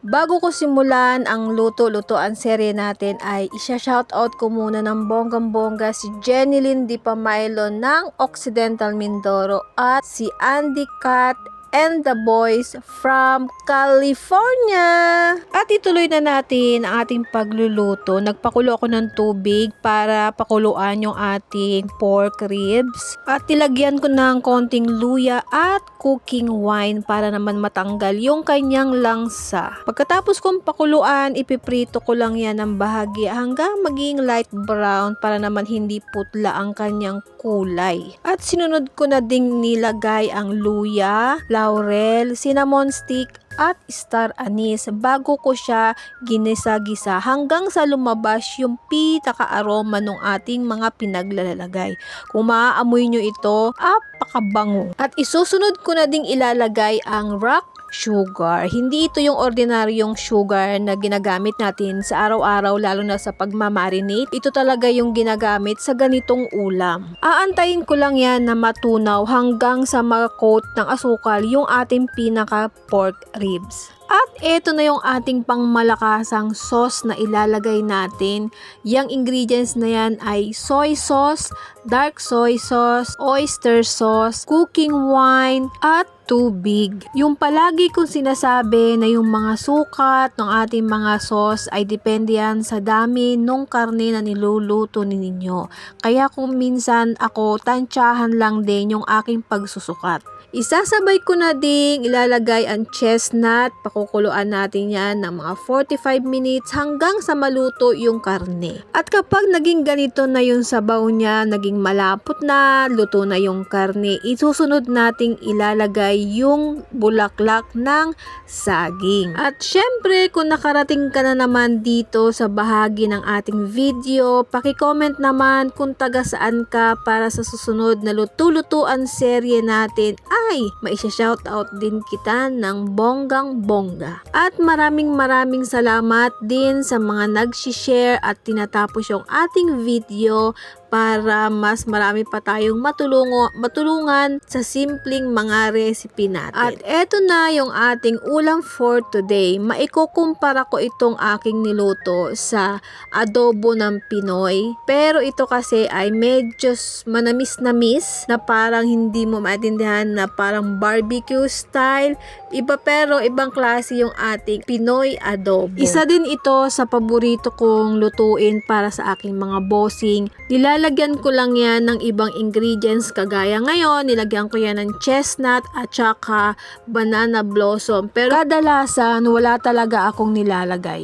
Bago ko simulan ang luto-lutoan serye natin ay isha-shoutout ko muna ng bonggang-bongga si Jenilyn Di Pamailo ng Occidental Mindoro at si Andy Cat and the boys from California. At ituloy na natin ang ating pagluluto. Nagpakulo ako ng tubig para pakuluan yung ating pork ribs. At tilagyan ko ng konting luya at cooking wine para naman matanggal yung kanyang langsa. Pagkatapos kong pakuluan, ipiprito ko lang yan ng bahagi hanggang maging light brown para naman hindi putla ang kanyang kulay. At sinunod ko na ding nilagay ang luya, laurel, cinnamon stick at star anise bago ko siya ginisa-gisa hanggang sa lumabas yung pinaka-aroma ng ating mga pinaglalagay. Kung maaamoy nyo ito, apakabango. At isusunod ko na ding ilalagay ang rock sugar. Hindi ito yung ordinaryong sugar na ginagamit natin sa araw-araw lalo na sa pagmamarinate. Ito talaga yung ginagamit sa ganitong ulam. Aantayin ko lang yan na matunaw hanggang sa ma-coat ng asukal yung ating pinaka pork ribs. At eto na yung ating pangmalakasang sauce na ilalagay natin. Yang ingredients na yan ay soy sauce, dark soy sauce, oyster sauce, cooking wine, at tubig. Yung palagi kong sinasabi na yung mga sukat ng ating mga sauce ay depende yan sa dami nung karne na niluluto ninyo. Kaya kung minsan ako, tansyahan lang din yung aking pagsusukat. Isasabay ko na ding ilalagay ang chestnut. Pakukuluan natin yan ng mga 45 minutes hanggang sa maluto yung karne. At kapag naging ganito na yung sabaw niya, naging malapot na, luto na yung karne, isusunod nating ilalagay yung bulaklak ng saging. At syempre, kung nakarating ka na naman dito sa bahagi ng ating video, paki-comment naman kung taga saan ka para sa susunod na luto-lutuan serye natin ay maisha-shoutout din kita ng bonggang-bongga. At maraming salamat din sa mga nag-share at tinatapos yung ating video para mas marami pa tayong matulungan sa simpleng mga recipe natin. At eto na yung ating ulam for today. Maikukumpara ko itong aking niluto sa adobo ng Pinoy. Pero ito kasi ay medyo manamis-namis na parang hindi mo maintindihan na parang barbecue style. Iba pero ibang klase yung ating Pinoy adobo. Isa din ito sa paborito kong lutuin para sa aking mga bossing. Nilalagyan ko lang yan ng ibang ingredients kagaya ngayon, nilagyan ko yan ng chestnut at saka banana blossom. Pero kadalasan wala talaga akong nilalagay.